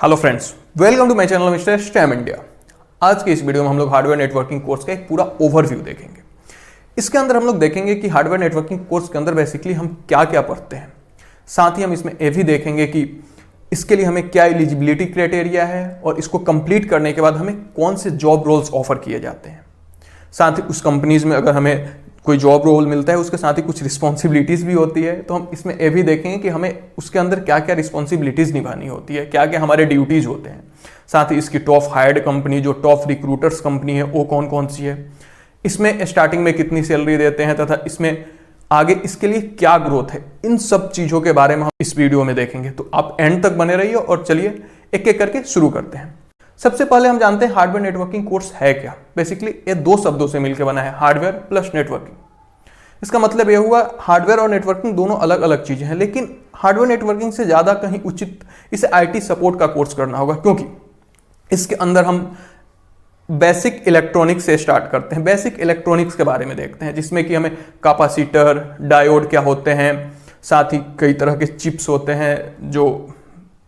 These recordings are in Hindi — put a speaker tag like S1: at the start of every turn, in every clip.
S1: Hello friends, welcome to my channel mister Stam India. आज के इस वीडियो में हम लोग हार्डवेयर नेटवर्किंग कोर्स का एक पूरा ओवरव्यू देखेंगे। इसके अंदर हम लोग देखेंगे कि हार्डवेयर नेटवर्किंग कोर्स के अंदर बेसिकली हम क्या क्या पढ़ते हैं। साथ ही हम इसमें ये भी देखेंगे कि इसके लिए हमें क्या एलिजिबिलिटी क्राइटेरिया है और इसको कंप्लीट करने के बाद हमें कौन से जॉब रोल्स ऑफर किए जाते हैं। साथ ही उस कंपनीज में अगर हमें कोई जॉब रोल मिलता है उसके साथ ही कुछ रिस्पॉन्सिबिलिटीज़ भी होती है, तो हम इसमें ये भी देखेंगे कि हमें उसके अंदर क्या क्या रिस्पॉन्सिबिलिटीज़ निभानी होती है, क्या क्या हमारे ड्यूटीज़ होते हैं। साथ ही इसकी टॉप हायर्ड कंपनी, जो टॉप रिक्रूटर्स कंपनी है, वो कौन कौन सी है, इसमें स्टार्टिंग में कितनी सैलरी देते हैं तथा इसमें आगे इसके लिए क्या ग्रोथ है, इन सब चीज़ों के बारे में हम इस वीडियो में देखेंगे। तो आप एंड तक बने रहिए और चलिए एक एक करके शुरू करते हैं। सबसे पहले हम जानते हैं हार्डवेयर नेटवर्किंग कोर्स है क्या। बेसिकली ये दो शब्दों से मिलकर बना है, हार्डवेयर प्लस नेटवर्किंग। इसका मतलब यह हुआ हार्डवेयर और नेटवर्किंग दोनों अलग अलग चीजें हैं, लेकिन हार्डवेयर नेटवर्किंग से ज्यादा कहीं उचित इसे आईटी सपोर्ट का कोर्स करना होगा, क्योंकि इसके अंदर हम बेसिक इलेक्ट्रॉनिक्स से स्टार्ट करते हैं। बेसिक इलेक्ट्रॉनिक्स के बारे में देखते हैं, जिसमें कि हमें कैपेसिटर, डायोड क्या होते हैं, साथ ही कई तरह के चिप्स होते हैं जो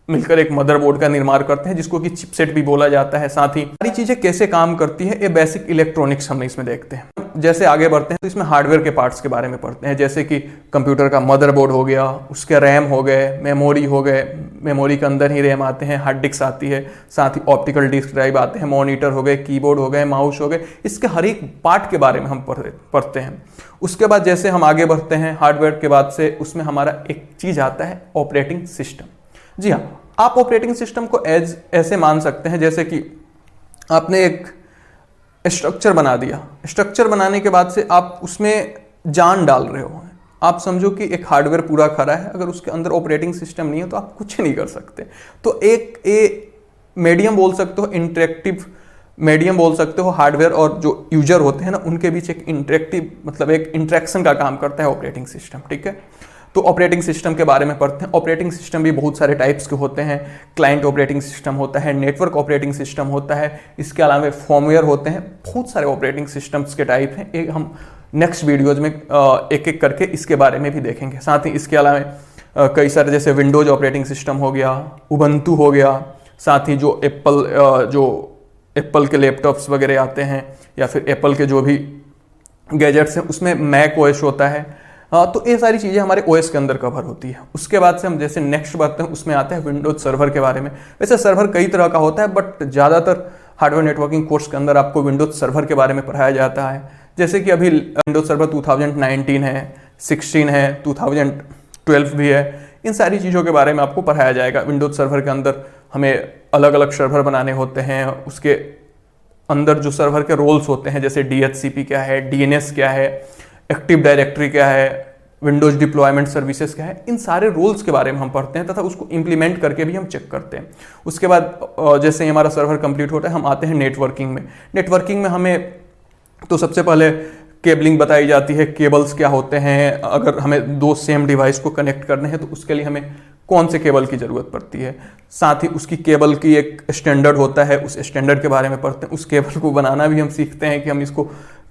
S1: मिलकर एक मदरबोर्ड का निर्माण करते हैं, जिसको कि चिपसेट भी बोला जाता है। साथ ही सारी चीजें कैसे काम करती है, ये बेसिक इलेक्ट्रॉनिक्स हम इसमें देखते हैं। जैसे आगे बढ़ते हैं तो इसमें हार्डवेयर के पार्ट्स के बारे में पढ़ते हैं, जैसे कि कंप्यूटर का मदरबोर्ड हो गया, उसके रैम हो गए, मेमोरी हो गए, मेमोरी के अंदर ही रैम आते हैं, हार्ड डिस्क आती है, साथ ही ऑप्टिकल डिस्क ड्राइव आते हैं, मॉनिटर हो गए, कीबोर्ड हो गए, माउस हो गए। इसके हर एक पार्ट के बारे में हम पढ़ते हैं। उसके बाद जैसे हम आगे बढ़ते हैं हार्डवेयर के बाद से, उसमें हमारा एक चीज आता है ऑपरेटिंग सिस्टम। जी हाँ, आप ऑपरेटिंग सिस्टम को ऐसे मान सकते हैं जैसे कि आपने एक स्ट्रक्चर बना दिया। स्ट्रक्चर बनाने के बाद से आप उसमें जान डाल रहे हो। आप समझो कि एक हार्डवेयर पूरा खड़ा है, अगर उसके अंदर ऑपरेटिंग सिस्टम नहीं है तो आप कुछ नहीं कर सकते। तो एक मीडियम बोल सकते हो, इंटरेक्टिव मीडियम बोल सकते हो। हार्डवेयर और जो यूजर होते हैं ना, उनके बीच एक इंटरेक्टिव मतलब एक इंटरेक्शन का काम करता है ऑपरेटिंग सिस्टम। ठीक है, तो ऑपरेटिंग सिस्टम के बारे में पढ़ते हैं। ऑपरेटिंग सिस्टम भी बहुत सारे टाइप्स के होते हैं। क्लाइंट ऑपरेटिंग सिस्टम होता है, नेटवर्क ऑपरेटिंग सिस्टम होता है, इसके अलावा फर्मवेयर होते हैं। बहुत सारे ऑपरेटिंग सिस्टम्स के टाइप हैं, एक हम नेक्स्ट वीडियोज में एक एक करके इसके बारे में भी देखेंगे। साथ ही इसके अलावा कई सारे जैसे विंडोज ऑपरेटिंग सिस्टम हो गया, उबंटू हो गया, साथ ही जो एप्पल के लैपटॉप्स वगैरह आते हैं या फिर एप्पल के जो भी गैजेट्स हैं उसमें मैक ओएस होता है। तो ये सारी चीज़ें हमारे ओएस के अंदर कवर होती है। उसके बाद से हम जैसे नेक्स्ट बढ़ते हैं, उसमें आता है विंडोज सर्वर के बारे में। वैसे सर्वर कई तरह का होता है, बट ज़्यादातर हार्डवेयर नेटवर्किंग कोर्स के अंदर आपको विंडोज सर्वर के बारे में पढ़ाया जाता है। जैसे कि अभी विंडोज सर्वर 2019 है, 16 है, 2012 भी है। इन सारी चीज़ों के बारे में आपको पढ़ाया जाएगा। विंडोज सर्वर के अंदर हमें अलग अलग सर्वर बनाने होते हैं, उसके अंदर जो सर्वर के रोल्स होते हैं, जैसे DHCP क्या है, DNS क्या है, एक्टिव डायरेक्टरी क्या है, विंडोज डिप्लॉयमेंट सर्विसेज क्या है, इन सारे रोल्स के बारे में हम पढ़ते हैं तथा उसको इंप्लीमेंट करके भी हम चेक करते हैं। उसके बाद जैसे हमारा सर्वर कंप्लीट होता है, हम आते हैं नेटवर्किंग में। नेटवर्किंग में हमें तो सबसे पहले केबलिंग बताई जाती है, केबल्स क्या होते हैं, अगर हमें दो सेम डिवाइस को कनेक्ट करने हैं तो उसके लिए हमें कौन से केबल की ज़रूरत पड़ती है। साथ ही उसकी केबल की एक स्टैंडर्ड होता है, उस स्टैंडर्ड के बारे में पढ़ते हैं। उस केबल को बनाना भी हम सीखते हैं कि हम इसको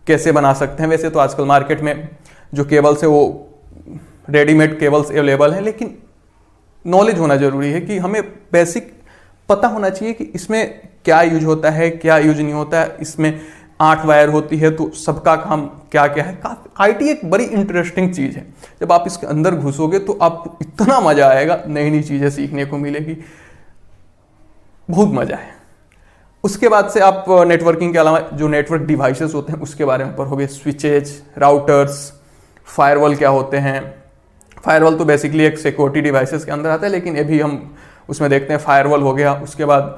S1: कैसे बना सकते हैं। वैसे तो आजकल मार्केट में जो केबल्स है वो रेडीमेड केबल्स अवेलेबल हैं, लेकिन नॉलेज होना जरूरी है कि हमें बेसिक पता होना चाहिए कि इसमें क्या यूज होता है, क्या यूज नहीं होता है। इसमें 8 वायर होती है तो सबका काम क्या क्या है। आईटी एक बड़ी इंटरेस्टिंग चीज़ है। जब आप इसके अंदर घुसोगे तो आपको इतना मजा आएगा, नई नई चीज़ें सीखने को मिलेगी, बहुत मजा है। उसके बाद से आप नेटवर्किंग के अलावा जो नेटवर्क डिवाइसेस होते हैं उसके बारे में पढ़ोगे। स्विचेज, राउटर्स, फायरवॉल क्या होते हैं। फायरवॉल तो बेसिकली एक सिक्योरिटी डिवाइसेस के अंदर आता है, लेकिन ये भी हम उसमें देखते हैं। फायरवॉल हो गया। उसके बाद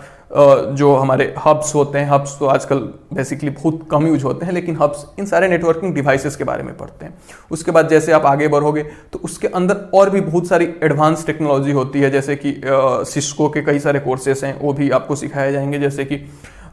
S1: जो हमारे हब्स होते हैं, हब्स तो आजकल बेसिकली बहुत कम यूज होते हैं, लेकिन हब्स, इन सारे नेटवर्किंग डिवाइसेस के बारे में पढ़ते हैं। उसके बाद जैसे आप आगे बढ़ोगे तो उसके अंदर और भी बहुत सारी एडवांस टेक्नोलॉजी होती है, जैसे कि सिस्को के कई सारे कोर्सेस हैं, वो भी आपको सिखाए जाएंगे। जैसे कि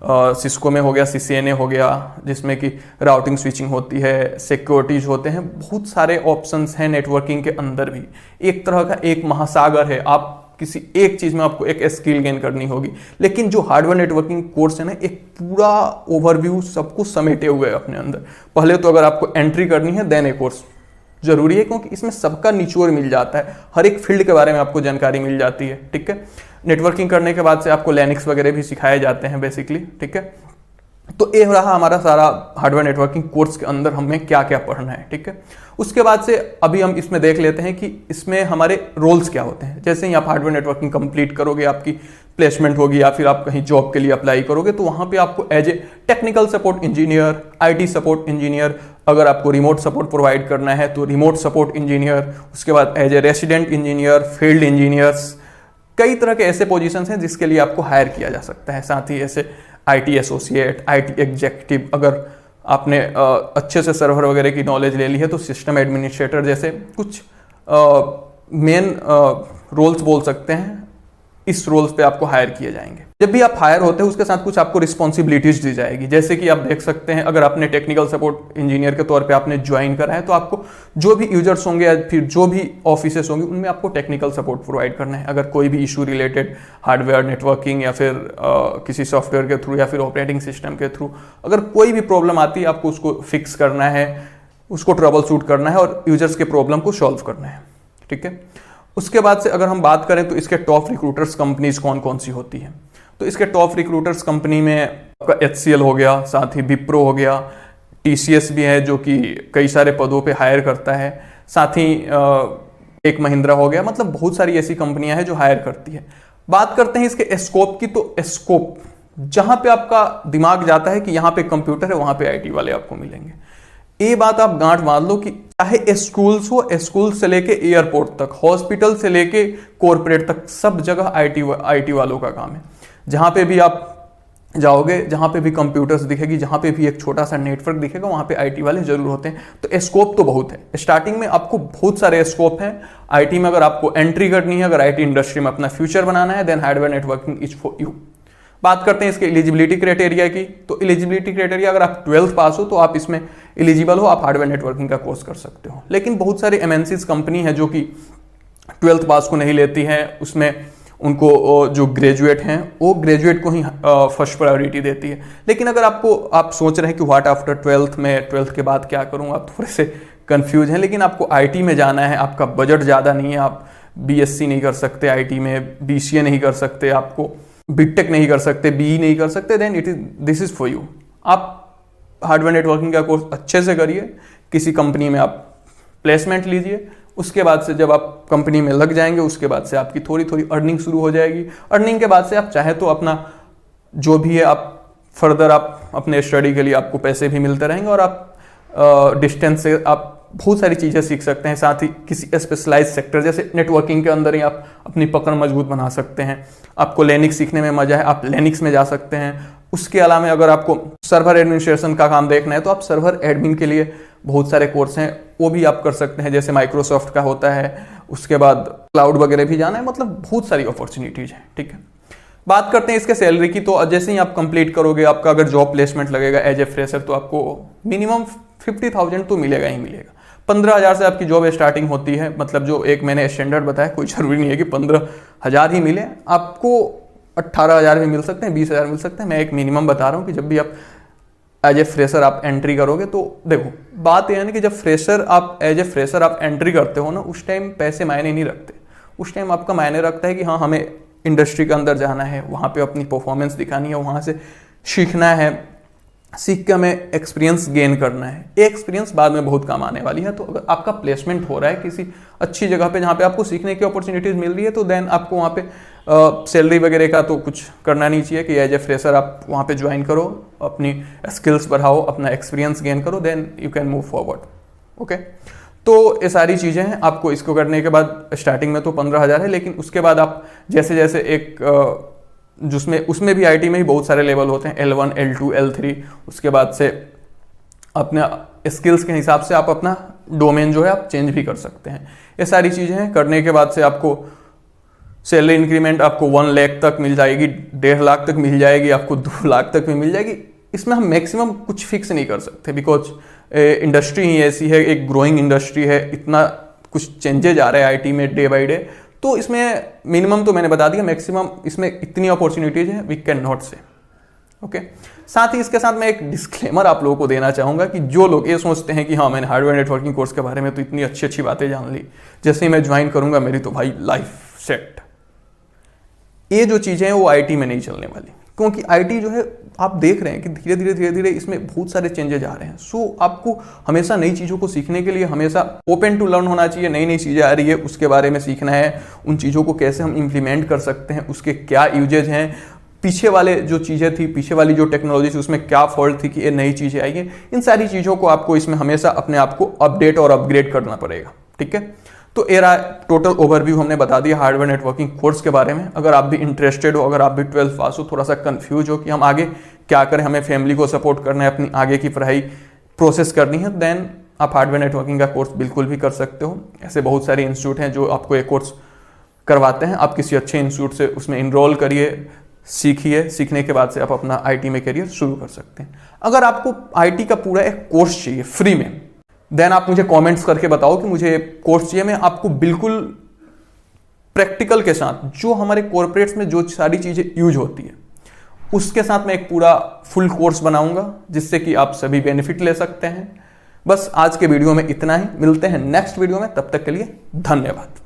S1: सिस्को में हो गया, CCNA हो गया, जिसमें कि राउटिंग स्विचिंग होती है, सिक्योरिटीज होते हैं। बहुत सारे ऑप्शंस हैं नेटवर्किंग के अंदर भी। एक तरह का एक महासागर है, आप किसी एक चीज में आपको एक स्किल गेन करनी होगी। लेकिन जो हार्डवेयर नेटवर्किंग कोर्स है ना, एक पूरा ओवरव्यू सब कुछ समेटे हुए है अपने अंदर। पहले तो अगर आपको एंट्री करनी है देन ए कोर्स जरूरी है, क्योंकि इसमें सबका निचोड़ मिल जाता है, हर एक फील्ड के बारे में आपको जानकारी मिल जाती है। ठीक है, नेटवर्किंग करने के बाद से आपको लिनक्स वगैरह भी सिखाए जाते हैं बेसिकली, ठीक है। तो ये रहा हमारा सारा हार्डवेयर नेटवर्किंग कोर्स के अंदर हमें क्या क्या पढ़ना है, ठीक है। उसके बाद से अभी हम इसमें देख लेते हैं कि इसमें हमारे रोल्स क्या होते हैं। जैसे ही आप हार्डवेयर नेटवर्किंग कंप्लीट करोगे, आपकी प्लेसमेंट होगी या फिर आप कहीं जॉब के लिए अप्लाई करोगे, तो वहां पे आपको as a technical support engineer, IT support engineer, अगर आपको रिमोट सपोर्ट प्रोवाइड करना है तो रिमोट सपोर्ट इंजीनियर, उसके बाद as a resident engineer, field engineers, कई तरह के ऐसे पोजीशंस हैं जिसके लिए आपको हायर किया जा सकता है। साथ ही ऐसे आईटी एसोसिएट, आईटी एग्जेक्टिव, अगर आपने अच्छे से सर्वर वगैरह की नॉलेज ले ली है तो सिस्टम एडमिनिस्ट्रेटर जैसे कुछ मेन रोल्स बोल सकते हैं, इस रोल्स पे आपको हायर किए जाएंगे। जब भी आप हायर होते हैं उसके साथ कुछ आपको रिस्पॉन्सिबिलिटीज दी जाएगी। जैसे कि आप देख सकते हैं, अगर आपने टेक्निकल सपोर्ट इंजीनियर के तौर पे आपने ज्वाइन करा है तो आपको जो भी यूजर्स होंगे या फिर जो भी ऑफिसेस होंगे उनमें आपको टेक्निकल सपोर्ट प्रोवाइड करना है। अगर कोई भी इशू रिलेटेड हार्डवेयर नेटवर्किंग या फिर किसी सॉफ्टवेयर के थ्रू या फिर ऑपरेटिंग सिस्टम के थ्रू अगर कोई भी प्रॉब्लम आती है, आपको उसको फिक्स करना है, उसको ट्रबल शूट करना है और यूजर्स के प्रॉब्लम को सॉल्व करना है, ठीक है। उसके बाद से अगर हम बात करें तो इसके टॉप रिक्रूटर्स कंपनीज कौन कौन सी होती हैं, तो इसके टॉप रिक्रूटर्स कंपनी में आपका HCL हो गया, साथ ही विप्रो हो गया, TCS भी है जो कि कई सारे पदों पे हायर करता है, साथ ही एक महिंद्रा हो गया। मतलब बहुत सारी ऐसी कंपनियां हैं जो हायर करती है। बात करते हैं इसके स्कोप की, तो स्कोप जहां पे आपका दिमाग जाता है कि यहां पे कंप्यूटर है वहां पे IT वाले आपको मिलेंगे। ये बात आप गांठ बांध लो कि चाहे स्कूल्स हो, स्कूल से लेके एयरपोर्ट तक, हॉस्पिटल से लेके कॉर्पोरेट तक, सब जगह IT वालों का काम है। जहां पे भी आप जाओगे, जहां पे भी कंप्यूटर्स दिखेगी, जहां पे भी एक छोटा सा नेटवर्क दिखेगा, वहां पे IT वाले जरूर होते हैं। तो स्कोप तो बहुत है। स्टार्टिंग में आपको बहुत सारे स्कोप हैं IT में। अगर आपको एंट्री करनी है, अगर IT इंडस्ट्री में अपना फ्यूचर बनाना है, then hardware networking is for you. बात करते हैं इसके एलिजिबिलिटी क्राइटेरिया की, तो एलिजिबिलिटी क्राइटेरिया अगर आप 12th पास हो तो आप इसमें एलिजिबल हो, आप हार्डवेयर नेटवर्किंग का कोर्स कर सकते हो। लेकिन बहुत सारे MNCs कंपनी है जो कि 12th पास को नहीं लेती हैं, उसमें उनको जो ग्रेजुएट हैं वो ग्रेजुएट को ही फर्स्ट प्रायोरिटी देती है। लेकिन अगर आप सोच रहे हैं कि व्हाट आफ्टर 12th में 12th के बाद क्या करूँ, आप थोड़े से कंफ्यूज हैं, लेकिन आपको IT में जाना है, आपका बजट ज़्यादा नहीं है, आप BSc नहीं कर सकते IT में, BCA नहीं कर सकते, आपको BTech नहीं कर सकते, BE नहीं कर सकते, then this is for you. आप हार्डवेयर नेटवर्किंग का कोर्स अच्छे से करिए, किसी कंपनी में आप प्लेसमेंट लीजिए, उसके बाद से जब आप कंपनी में लग जाएंगे उसके बाद से आपकी थोड़ी थोड़ी अर्निंग शुरू हो जाएगी। अर्निंग के बाद से आप चाहे तो अपना जो भी है आप फर्दर आप अपने स्टडी के लिए आपको पैसे भी मिलते रहेंगे और आप डिस्टेंस से आप बहुत सारी चीज़ें सीख सकते हैं। साथ ही किसी स्पेशलाइज सेक्टर जैसे नेटवर्किंग के अंदर ही आप अपनी पकड़ मजबूत बना सकते हैं। आपको लिनक्स सीखने में मजा है, आप लिनक्स में जा सकते हैं। उसके अलावा अगर आपको सर्वर एडमिनिस्ट्रेशन का काम देखना है तो आप सर्वर एडमिन के लिए बहुत सारे कोर्स हैं, वो भी आप कर सकते हैं, जैसे माइक्रोसॉफ्ट का होता है। उसके बाद क्लाउड वगैरह भी जाना है, मतलब बहुत सारी अपॉर्चुनिटीज हैं, ठीक है। बात करते हैं इसके सैलरी की, तो जैसे ही आप कंप्लीट करोगे, आपका अगर जॉब प्लेसमेंट लगेगा एज ए फ्रेशर तो आपको मिनिमम 50,000 तो मिलेगा ही मिलेगा। 15,000 से आपकी जॉब स्टार्टिंग होती है, मतलब जो एक मैंने स्टैंडर्ड बताया, कोई जरूरी नहीं है कि 15,000 ही मिले, आपको 18,000 भी मिल सकते हैं, 20,000 मिल सकते हैं। मैं एक मिनिमम बता रहा हूँ कि जब भी आप एज ए फ्रेशर आप एंट्री करोगे, तो देखो बात यह है ना कि जब फ्रेशर आप एज ए फ्रेशर आप एंट्री करते हो ना, उस टाइम पैसे मायने नहीं रखते। उस टाइम आपका मायने रखता है कि हाँ हमें इंडस्ट्री के अंदर जाना है, वहाँ पे अपनी परफॉर्मेंस दिखानी है, वहाँ से सीखना है, सीख के हमें एक्सपीरियंस गेन करना है। ये एक्सपीरियंस बाद में बहुत काम आने वाली है। तो अगर आपका प्लेसमेंट हो रहा है किसी अच्छी जगह पे जहाँ पे आपको सीखने की अपॉर्चुनिटीज मिल रही है, तो देन आपको वहाँ पे सैलरी वगैरह का तो कुछ करना नहीं चाहिए कि एज ए फ्रेशर आप वहाँ पे ज्वाइन करो, अपनी स्किल्स बढ़ाओ, अपना एक्सपीरियंस गेन करो, then you can move forward. Okay, तो ये सारी चीज़ें हैं। आपको इसको करने के बाद स्टार्टिंग में तो 15,000 है, लेकिन उसके बाद आप जैसे जैसे एक जिसमें उसमें भी IT में ही बहुत सारे लेवल होते हैं, L1, L2, L3। उसके बाद से अपने स्किल्स के हिसाब से आप अपना डोमेन जो है आप चेंज भी कर सकते हैं। ये सारी चीज़ें हैं। करने के बाद से आपको सैलरी इंक्रीमेंट आपको 1 लाख तक मिल जाएगी, 1.5 लाख तक मिल जाएगी, आपको 2 लाख तक भी मिल जाएगी। इसमें हम मैक्सिमम कुछ फिक्स नहीं कर सकते, बिकॉज इंडस्ट्री ही ऐसी है, एक ग्रोइंग इंडस्ट्री है, इतना कुछ चेंजेज आ रहा है IT में डे बाई डे। तो इसमें मिनिमम तो मैंने बता दिया, मैक्सिमम इसमें इतनी अपॉर्चुनिटीज है, वी कैन नॉट से। ओके, साथ ही इसके साथ मैं एक डिस्क्लेमर आप लोगों को देना चाहूँगा कि जो लोग ये सोचते हैं कि हाँ मैंने हार्डवेयर नेटवर्किंग कोर्स के बारे में तो इतनी अच्छी अच्छी बातें जान ली, जैसे ही मैं ज्वाइन करूँगा मेरी तो भाई लाइफ सेट, ये जो चीज़ें हैं वो आईटी में नहीं चलने वाली, क्योंकि आईटी जो है आप देख रहे हैं कि धीरे धीरे इसमें बहुत सारे चेंजेज आ रहे हैं। सो आपको हमेशा नई चीज़ों को सीखने के लिए हमेशा ओपन टू लर्न होना चाहिए। नई नई चीज़ें आ रही है उसके बारे में सीखना है, उन चीज़ों को कैसे हम इम्प्लीमेंट कर सकते हैं, उसके क्या यूजेज हैं, पीछे वाले जो चीज़ें थी, पीछे वाली जो टेक्नोलॉजी थी उसमें क्या फॉल्ट थी कि ये नई चीज़ें आई हैं। इन सारी चीज़ों को आपको इसमें हमेशा अपने आप को अपडेट और अपग्रेड करना पड़ेगा। ठीक है, तो एरा टोटल ओवरव्यू हमने बता दिया हार्डवेयर नेटवर्किंग कोर्स के बारे में। अगर आप भी इंटरेस्टेड हो, अगर आप भी 12th पास हो, थोड़ा सा कंफ्यूज हो कि हम आगे क्या करें, हमें फैमिली को सपोर्ट करना है, अपनी आगे की पढ़ाई प्रोसेस करनी है, देन आप हार्डवेयर नेटवर्किंग का कोर्स बिल्कुल भी कर सकते हो। ऐसे बहुत सारे इंस्टीट्यूट हैं जो आपको ये कोर्स करवाते हैं। आप किसी अच्छे इंस्टीट्यूट से उसमें इनरोल करिए, सीखिए, सीखने के बाद से आप अपना आईटी में करियर शुरू कर सकते हैं। अगर आपको आईटी का पूरा एक कोर्स चाहिए फ्री में, देन आप मुझे कमेंट्स करके बताओ कि मुझे कोर्स चाहिए। मैं आपको बिल्कुल प्रैक्टिकल के साथ, जो हमारे कॉर्पोरेट्स में जो सारी चीज़ें यूज होती है उसके साथ मैं एक पूरा फुल कोर्स बनाऊंगा, जिससे कि आप सभी बेनिफिट ले सकते हैं। बस आज के वीडियो में इतना ही, मिलते हैं नेक्स्ट वीडियो में, तब तक के लिए धन्यवाद।